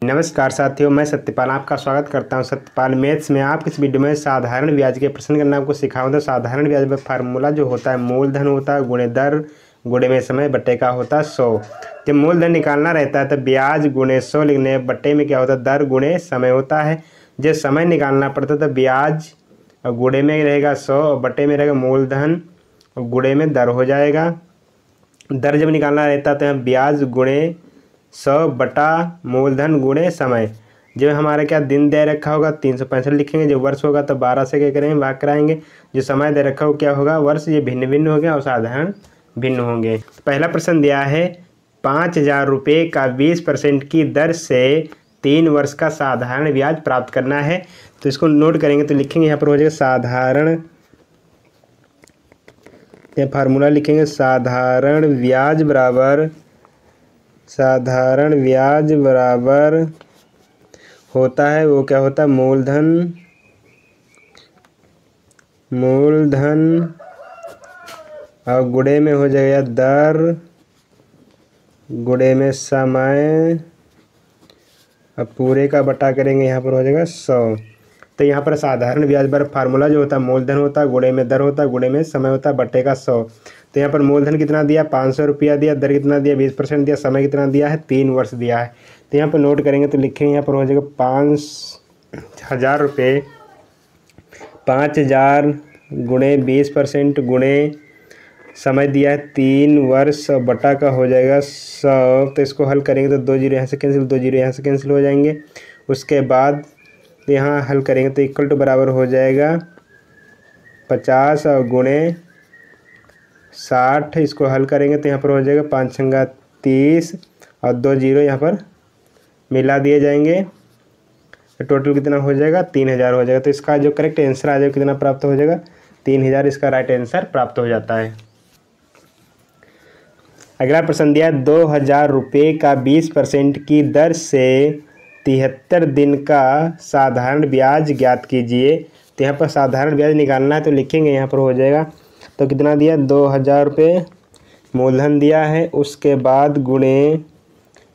नमस्कार साथियों, मैं सत्यपाल आपका स्वागत करता हूं। सत्यपाल मैथ्स में आप इस वीडियो में साधारण ब्याज के प्रश्न करना आपको सिखाऊंगा। साधारण ब्याज में फार्मूला जो होता है मूलधन होता है गुणे दर गुणे में समय बट्टे का होता है 100। जब मूलधन निकालना रहता है तो ब्याज गुणे 100 लिखने, बट्टे में क्या होता है दर गुणे समय होता है। जब समय निकालना पड़ता है तो ब्याज गुणे में रहेगा 100 और बट्टे में रहेगा मूलधन और गुणे में दर हो जाएगा। दर जब निकालना रहता है तो ब्याज गुणे 100 बटा मूलधन गुणे समय। जब हमारा क्या दिन दे रखा होगा 365 लिखेंगे। जब वर्ष होगा तो 12 से क्या करेंगे भाग कराएंगे। जो समय दे रखा हो क्या होगा वर्ष, ये भिन्न भिन्न होंगे और साधारण भिन्न होंगे। पहला प्रश्न दिया है 5,000 रुपये का 20% की दर से 3 वर्ष का साधारण ब्याज प्राप्त करना है। तो इसको नोट करेंगे तो लिखेंगे यहाँ पर हो जाएगा साधारण, यह फार्मूला लिखेंगे साधारण ब्याज बराबर होता है, वो क्या होता है मूलधन और गुणे में हो जाएगा दर गुणे में समय और पूरे का बटा करेंगे यहाँ पर हो जाएगा 100। तो यहाँ पर साधारण ब्याज पर फार्मूला जो होता है मूलधन होता है गुणे में दर होता है गुणे में समय होता है बट्टे का 100। तो यहाँ पर मूलधन कितना दिया 500 रुपया दिया, दर कितना दिया 20% दिया, समय कितना दिया है 3 वर्ष दिया है। तो यहाँ पर नोट करेंगे तो लिखेंगे यहाँ पर हो जाएगा 5,000 रुपये, 5,000 गुणे 20% गुणे समय दिया है 3 वर्ष और बटा का हो जाएगा 100। तो इसको हल करेंगे तो 2 जीरो यहाँ से कैंसिल, 2 जीरो यहाँ से कैंसिल हो जाएंगे। उसके बाद यहाँ हल करेंगे तो इक्वल टू बराबर हो जाएगा 50 और गुणे 60। इसको हल करेंगे तो यहाँ पर हो जाएगा 5 छंगा 30 और 2 जीरो यहाँ पर मिला दिए जाएंगे। तो टोटल कितना हो जाएगा 3,000 हो जाएगा। तो इसका जो करेक्ट आंसर आ जाएगा कितना प्राप्त हो जाएगा 3,000, इसका राइट आंसर प्राप्त हो जाता है। अगला प्रश्न दिया 2,000 रुपये का 20% की दर से 73 दिन का साधारण ब्याज ज्ञात कीजिए। तो यहाँ पर साधारण ब्याज निकालना है तो लिखेंगे यहाँ पर हो जाएगा तो कितना दिया 2,000 रुपये मूलधन दिया है, उसके बाद गुणे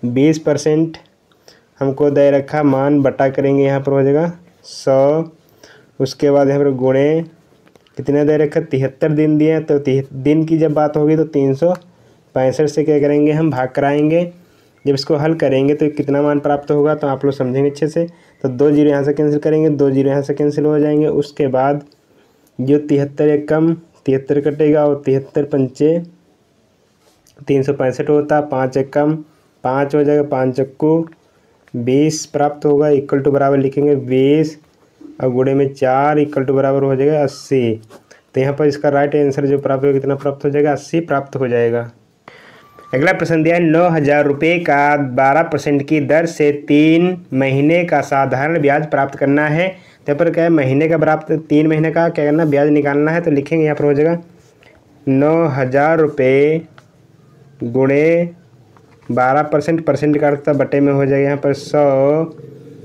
20% हमको दे रखा मान बटा करेंगे यहाँ पर हो जाएगा 100। उसके बाद यहाँ पर गुणे कितने दे रखा 73 दिन दिए हैं। तो दिन की जब बात होगी तो 365 से क्या करेंगे हम भाग कराएंगे। जब इसको हल करेंगे तो कितना मान प्राप्त होगा तो आप लोग समझेंगे अच्छे से। तो 2 जीरो यहाँ से कैंसिल करेंगे, 2 जीरो यहाँ से कैंसिल हो जाएंगे। उसके बाद जो 73 एक कम 73 कटेगा और 73 पंचे 365 होता है, 5 एक कम 5 हो जाएगा, 5 चक्कू 20 प्राप्त होगा। इक्वल टू बराबर लिखेंगे 20 और गुणे में 4 इक्वल टू बराबर हो जाएगा 80। तो यहाँ पर इसका राइट आंसर जो प्राप्त होगा कितना प्राप्त हो जाएगा 80 प्राप्त हो जाएगा। अगला प्रश्न दिया है 9,000 रुपये का 12% की दर से 3 महीने का साधारण ब्याज प्राप्त करना है। तो पर क्या है महीने का बराबर 3 महीने का क्या करना ब्याज निकालना है। तो लिखेंगे यहाँ पर हो जाएगा 9,000 रुपये गुणे 12% काटता बटे में हो जाएगा यहाँ पर 100।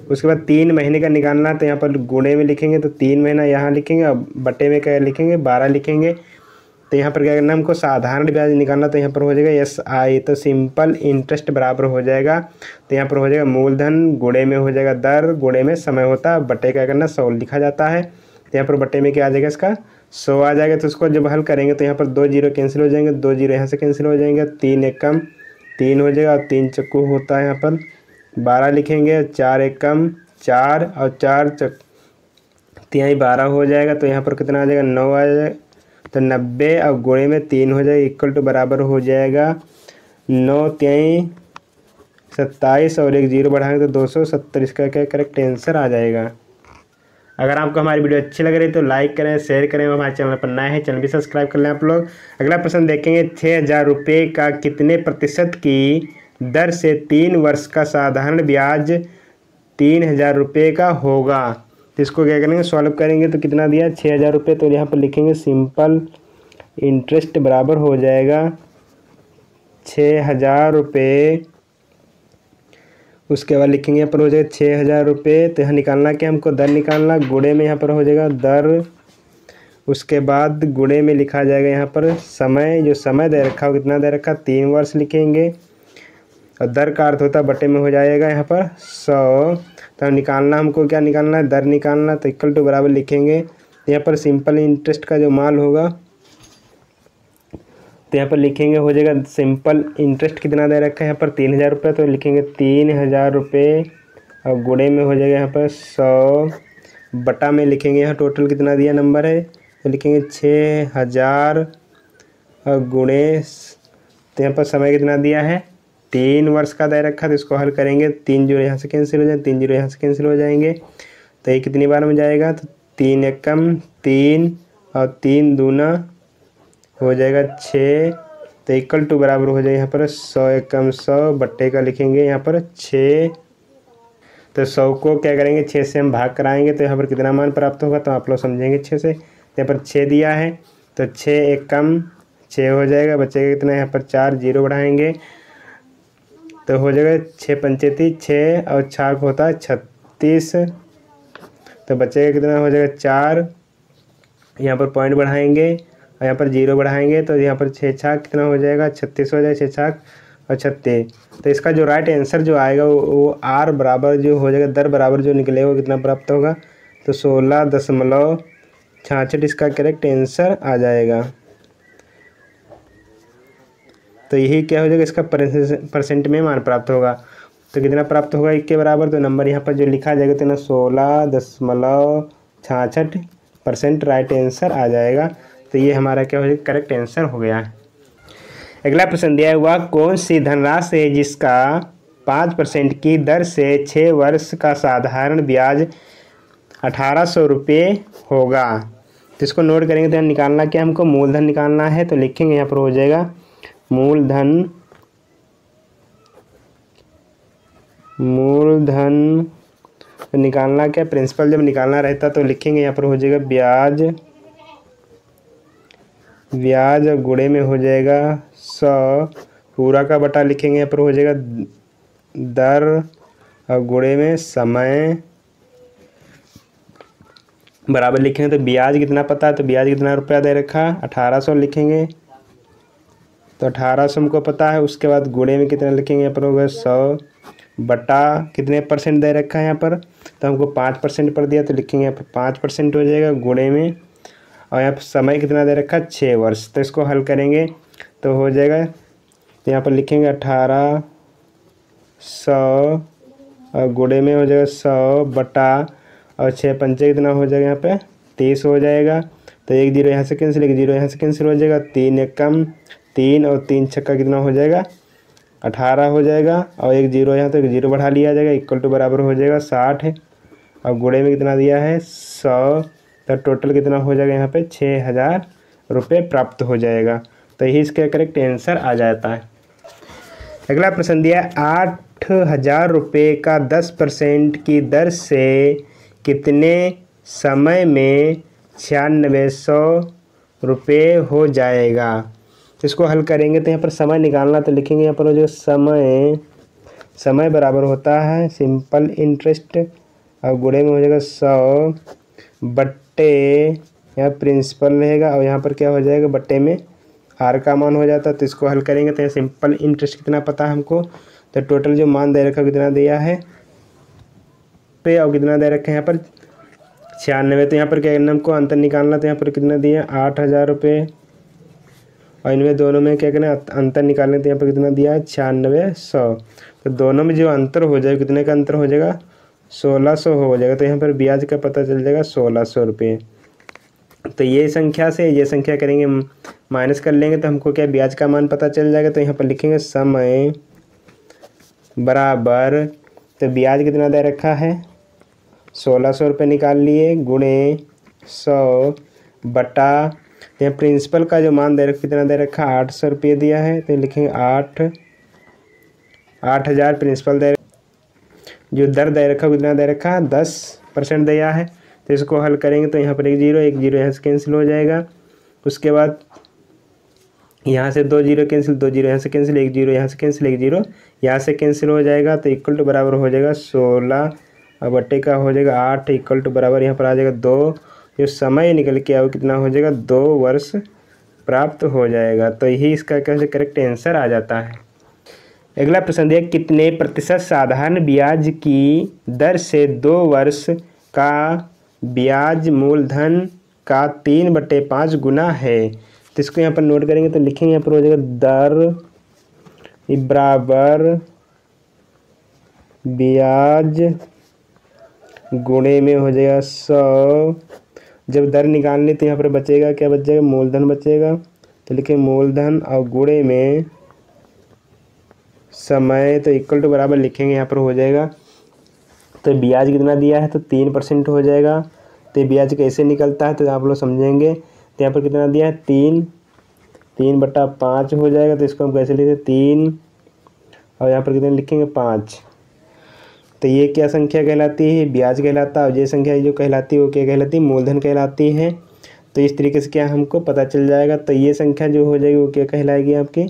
उसके बाद 3 महीने का निकालना है तो यहाँ पर गुणे में लिखेंगे तो 3 महीना यहाँ लिखेंगे और बटे में क्या लिखेंगे 12 लिखेंगे। तो यहाँ पर क्या करना हमको साधारण ब्याज निकालना तो यहाँ पर हो जाएगा SI, तो सिंपल इंटरेस्ट बराबर हो जाएगा। तो यहाँ पर हो जाएगा मूलधन गुणे में हो जाएगा दर गुणे में समय होता है, बटे क्या करना 100 लिखा जाता है। तो यहाँ पर बटे में क्या आ जाएगा इसका 100 आ जाएगा। तो उसको जब हल करेंगे तो यहाँ पर 2 जीरो कैंसिल हो जाएंगे, 2 जीरो यहाँ से कैंसिल हो जाएंगे, 3 एक कम 3 हो जाएगा और 3 चक्कू होता है यहाँ पर 12 लिखेंगे, 4 एक कम 4 और 4 तिहाई 12 हो जाएगा। तो यहाँ पर कितना आ जाएगा 9 आ जाएगा। तो 90 और गुणे में 3 हो जाएगा इक्वल टू बराबर हो जाएगा 9 तिहाई 27 और एक जीरो बढ़ाएंगे तो 270। इसका क्या करेक्ट आंसर आ जाएगा। अगर आपको हमारी वीडियो अच्छी लग रही है तो लाइक करें, शेयर करें। हमारे चैनल पर नए हैं चैनल भी सब्सक्राइब कर लें आप लोग। अगला प्रश्न देखेंगे 6,000 रुपये का कितने प्रतिशत की दर से 3 वर्ष का साधारण ब्याज 3,000 रुपये का होगा। तो इसको क्या करेंगे सॉल्व करेंगे तो कितना दिया 6,000 रुपये। तो यहाँ पर लिखेंगे सिंपल इंटरेस्ट बराबर हो जाएगा 6,000 रुपये। उसके बाद लिखेंगे यहाँ पर हो जाएगा 6,000 रुपये। तो यहाँ निकालना क्या हमको दर निकालना, गुणे में यहाँ पर हो जाएगा दर। उसके बाद गुणे में लिखा जाएगा यहाँ पर समय, जो समय दे रखा हो कितना दे रखा 3 वर्ष लिखेंगे। और दर का अर्थ होता है बटे में हो जाएगा यहाँ पर 100। तो निकालना हमको क्या निकालना है, दर निकालना। तो इक्वल टू बराबर लिखेंगे, यहाँ पर सिंपल इंटरेस्ट का जो माल होगा तो यहाँ पर लिखेंगे हो जाएगा सिंपल इंटरेस्ट कितना दे रखा है यहाँ पर 3000 रुपये। तो लिखेंगे 3000 रुपये और गुणे में हो जाएगा यहाँ पर 100 बटा में लिखेंगे यहाँ टोटल कितना दिया नंबर है, तो लिखेंगे 6000 और गुणे। तो यहाँ पर समय कितना दिया है, 3 वर्ष का दे रखा। तो इसको हल करेंगे, 3 जीरो यहाँ से कैंसिल हो जाए, 3 जीरो यहाँ से कैंसिल हो जाएंगे। तो ये कितनी बार में जाएगा, तो 3 एकम 3 और 3 दूना हो जाएगा 6। तो इक्वल टू बराबर हो जाएगा यहाँ पर 100 एकम 100 बट्टे का लिखेंगे यहाँ पर 6। तो 100 को क्या करेंगे 6 से हम भाग कराएंगे, तो यहाँ पर कितना मान प्राप्त होगा, तो आप लोग समझेंगे 6 से। यहाँ पर 6 दिया है तो 6 एकम 6 हो जाएगा, बचेगा कितना यहाँ पर 4 जीरो बढ़ाएंगे तो हो जाएगा 6 पंचेती 6 और 6 होता है 36। तो बचेगा कितना हो जाएगा 4, यहाँ पर पॉइंट बढ़ाएंगे और यहाँ पर जीरो बढ़ाएंगे तो यहाँ पर 6 छाक कितना हो जाएगा 36 हो जाएगा, 6 छाक और 36। तो इसका जो राइट आंसर जो आएगा वो आर बराबर जो हो जाएगा, दर बराबर जो निकलेगा वो कितना प्राप्त होगा, तो 16.66 इसका करेक्ट आंसर आ जाएगा। तो यही क्या हो जाएगा, इसका परसेंट में मान प्राप्त होगा। तो कितना प्राप्त होगा 1 के बराबर, तो नंबर यहाँ पर जो लिखा जाएगा तो ना 16.66% राइट आंसर आ जाएगा। तो ये हमारा क्या हो जाएगा करेक्ट आंसर हो गया है। अगला प्रश्न दिया हुआ, कौन सी धनराशि है जिसका 5% की दर से 6 वर्ष का साधारण ब्याज 1800 रुपये होगा। तो इसको नोट करेंगे। तो निकालना क्या हमको, मूलधन निकालना है। तो लिखेंगे यहाँ पर हो जाएगा मूलधन निकालना क्या, प्रिंसिपल जब निकालना रहता तो लिखेंगे यहाँ पर हो जाएगा ब्याज गुणे में हो जाएगा 100 पूरा का बटा लिखेंगे यहाँ पर हो जाएगा दर और गुणे में समय बराबर लिखेंगे। तो ब्याज कितना पता है, तो ब्याज कितना रुपया दे रखा 1800 लिखेंगे। तो 1800 हमको पता है। उसके बाद गुणे में कितना लिखेंगे यहाँ पर होगा 100 बटा कितने परसेंट दे रखा है यहाँ पर, तो हमको 5% पर दिया तो लिखेंगे यहाँ पर 5% हो जाएगा गुणे में। और यहाँ पर समय कितना दे रखा 6 वर्ष। तो इसको हल करेंगे तो हो जाएगा, तो यहाँ पर लिखेंगे 1800 और गुणे में हो जाएगा 100 बटा और 6 पंचे कितना हो जाएगा यहाँ पे 30 हो जाएगा। तो 1 जीरो यहाँ से कैंसिल, 1 जीरो यहाँ से कैंसिल हो जाएगा, 3 एकम 3 और 3 छक्का कितना हो जाएगा 18 हो जाएगा। और 1 जीरो यहाँ तो 1 जीरो बढ़ा लिया जाएगा, इक्वल टू बराबर हो जाएगा 60 और गुणे में कितना दिया है 100। तो टोटल कितना हो जाएगा यहाँ पे 6000 रुपये प्राप्त हो जाएगा। तो यही इसका करेक्ट आंसर आ जाता है। अगला प्रश्न दिया है 8000 रुपये का 10% की दर से कितने समय में 9600 रुपये हो जाएगा। तो इसको हल करेंगे तो यहाँ पर समय निकालना तो लिखेंगे यहाँ पर जो समय बराबर होता है सिंपल इंटरेस्ट और गुणे में हो जाएगा 100 बट्टे यहाँ प्रिंसिपल रहेगा और यहाँ पर क्या हो जाएगा बट्टे में आर का मान हो जाता है। तो इसको हल करेंगे तो सिंपल इंटरेस्ट कितना पता है हमको, तो टोटल जो मान दे रखा कितना दिया है पे और कितना दे रखा है यहाँ पर 96। तो यहाँ पर क्या करना हमको अंतर निकालना, तो यहाँ पर कितना दिया 8000 रुपये और इनमें दोनों में क्या करना अंतर निकालने, तो यहाँ पर कितना दिया है 9600। तो दोनों में जो अंतर हो जाएगा कितने का अंतर हो जाएगा 1600 हो जाएगा। तो यहाँ पर ब्याज का पता चल जाएगा 1600 रुपये। तो ये संख्या से ये संख्या करेंगे माइनस कर लेंगे तो हमको क्या ब्याज का मान पता चल जाएगा। तो यहाँ पर लिखेंगे समय बराबर, तो ब्याज कितना दे रखा है 1600 रुपये निकाल लिए गुणे 100 बटा यहाँ प्रिंसिपल का जो मान दे रखा कितना दे रखा 800 रुपये दिया है। तो लिखेंगे 8000 प्रिंसिपल दे जो दर दे रखा कितना दे रखा 10% दिया है। तो इसको हल करेंगे तो यहाँ पर 1 जीरो यहाँ से कैंसिल हो जाएगा। उसके बाद यहाँ से 2 जीरो कैंसिल, 2 जीरो यहाँ से कैंसिल, 1 जीरो यहाँ से कैंसिल, 1 जीरो यहाँ से कैंसिल हो जाएगा। तो इक्वल टू बराबर हो जाएगा 16 और बट्टे का हो जाएगा 8 इक्वल टू बराबर यहाँ पर आ जाएगा 2। जो समय निकल के आओ कितना हो जाएगा 2 वर्ष प्राप्त हो जाएगा। तो यही इसका क्या करेक्ट आंसर आ जाता है। अगला प्रश्न दिया कितने प्रतिशत साधारण ब्याज की दर से 2 वर्ष का ब्याज मूलधन का 3/5 गुना है। तो इसको यहाँ पर नोट करेंगे तो लिखेंगे यहाँ पर हो जाएगा दर बराबर ब्याज गुणे में हो जाएगा 100। जब दर निकालनी तो यहाँ पर बचेगा क्या, बच जाएगा मूलधन बचेगा, तो लिखेंगे मूलधन और गुणे में समय, तो इक्वल टू बराबर लिखेंगे यहाँ पर हो जाएगा। तो ब्याज कितना दिया है तो 3% हो जाएगा। तो ब्याज कैसे निकलता है तो आप लोग समझेंगे। तो यहाँ पर कितना दिया है 3/5 हो जाएगा। तो इसको हम कैसे लिखते हैं 3 और यहाँ पर कितने लिखेंगे 5। तो ये क्या संख्या कहलाती है, ब्याज कहलाता है। और ये संख्या जो कहलाती है वो क्या कहलाती है, मूलधन कहलाती है। तो इस तरीके से क्या हमको पता चल जाएगा। तो ये संख्या जो हो जाएगी वो क्या कहलाएगी, आपकी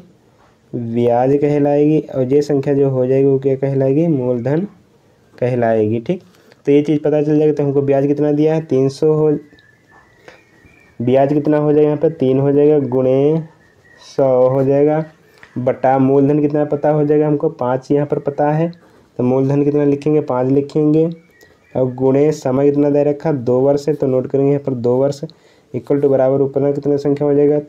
ब्याज कहलाएगी। और ये संख्या जो हो जाएगी वो क्या कहलाएगी, मूलधन कहलाएगी। ठीक, तो ये चीज़ पता चल जाएगी। तो हमको ब्याज कितना दिया है 300 हो, ब्याज कितना हो जाएगा यहाँ पर 3 हो जाएगा, गुणे 100 हो जाएगा, बटा मूलधन कितना पता हो जाएगा हमको 5 यहाँ पर पता है। तो मूलधन कितना लिखेंगे 5 लिखेंगे, और गुणे समय कितना दे रखा 2 वर्ष है। तो नोट करेंगे यहाँ पर 2 वर्ष इक्वल टू बराबर ऊपर में कितना संख्या हो जाएगा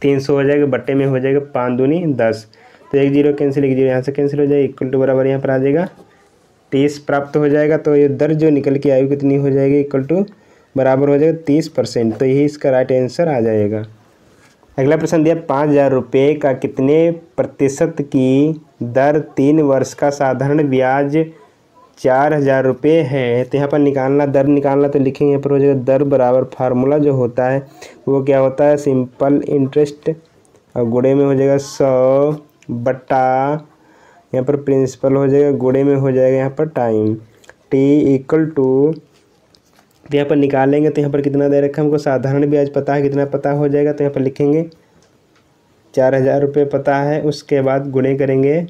300 हो जाएगा, बट्टे में हो जाएगा 5 दूनी 10। तो 1 0 कैंसिल, 1 0 यहाँ से कैंसिल हो जाएगा, इक्वल टू बराबर यहाँ पर आ जाएगा 30 प्राप्त हो जाएगा। तो ये दर जो निकल के आई कितनी हो जाएगी, इक्वल टू बराबर हो जाएगा 30%। तो यही इसका राइट आंसर आ जाएगा। अगला प्रश्न दिया 5000 रुपये का कितने प्रतिशत की दर 3 वर्ष का साधारण ब्याज 4000 रुपये है। तो यहाँ पर निकालना, दर निकालना, तो लिखेंगे यहाँ पर हो जाएगा दर बराबर फार्मूला जो होता है वो क्या होता है, सिंपल इंटरेस्ट और गुणे में हो जाएगा 100 बटा यहाँ पर प्रिंसिपल हो जाएगा, गुणे में हो जाएगा यहाँ पर टाइम, टी इक्वल टू। तो यहाँ पर निकालेंगे तो यहाँ पर कितना दे रखा है हमको, साधारण ब्याज पता है कितना पता हो जाएगा। तो यहाँ पर लिखेंगे 4000 रुपये पता है, उसके बाद गुणे करेंगे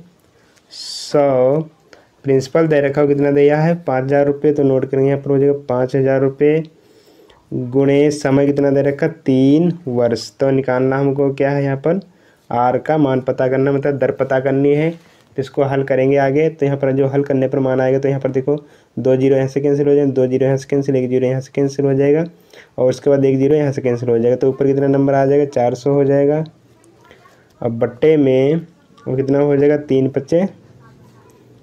100, प्रिंसिपल दे रखा हो कितना दिया है 5000 रुपये। तो नोट करेंगे यहाँ पर हो जाएगा 5000 रुपये, गुणे समय कितना दे रखा 3 वर्ष। तो निकालना हमको क्या है यहाँ पर आर का मान पता करना, मतलब दर पता करनी है। तो इसको हल करेंगे आगे। तो यहाँ पर जो हल करने पर मान आएगा तो यहाँ पर देखो 2 0 यहाँ से कैंसिल हो जाएगा, 2 0 यहाँ से कैंसिल, 1 0 यहाँ से कैंसिल हो जाएगा, और उसके बाद 1 0 यहाँ से कैंसिल हो जाएगा। तो ऊपर कितना नंबर आ जाएगा 400 हो जाएगा। अब बट्टे में वो कितना हो जाएगा 3 5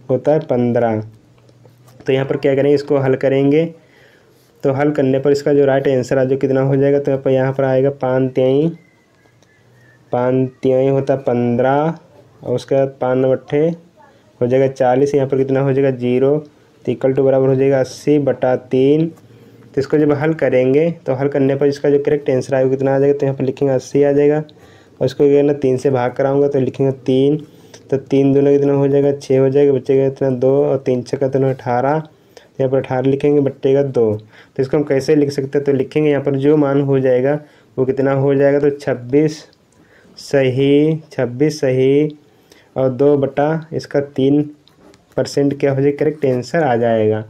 होता है 15। तो यहाँ पर क्या करेंगे, इसको हल करेंगे। तो हल करने पर इसका जो राइट आंसर आ जो कितना हो जाएगा, तो यहाँ पर आएगा 5 3 होता 15, और उसके बाद 5 9 8 हो जाएगा 40। यहाँ पर कितना हो जाएगा 0। तो इक्वल टू बराबर हो जाएगा 80 बटा 3। तो इसको जब हल करेंगे तो हल करने पर इसका जो करेक्ट आंसर आएगा कितना आ जाएगा, तो यहाँ पर लिखेंगे 80 आ जाएगा, और इसको क्या ना 3 से भाग कराऊंगा तो लिखेंगे 3। तो 3 दूना कितना हो जाएगा 6 हो जाएगा, बचेगा इतना 2, और 3 6 का इतना 18। तो यहाँ पर 18 लिखेंगे, बटेगा 2। तो इसको हम कैसे लिख सकते हैं, तो लिखेंगे यहाँ पर जो मान हो जाएगा वो कितना हो जाएगा, तो 26 सही और 2 बटा इसका 3% क्या हो जाएगा, करेक्ट आंसर आ जाएगा।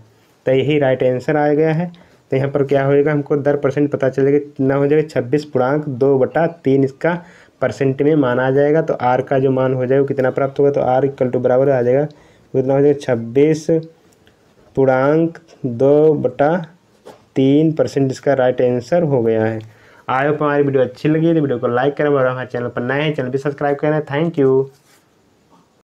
तो यही राइट आंसर आ गया है। तो यहाँ पर क्या हो जाएगा, हमको दर परसेंट पता चलेगा कितना हो जाएगा 26.2/3 इसका परसेंट में मान आ जाएगा। तो आर का जो मान हो जाएगा वो कितना प्राप्त होगा, तो आर इक्वल टू बराबर आ जाएगा कितना हो जाएगा 26.2/3% इसका राइट आंसर हो गया है। आई होप हमारी वीडियो अच्छी लगी तो वीडियो को लाइक करें, और हमारे चैनल पर नए हैं चैनल भी सब्सक्राइब करें। Thank you.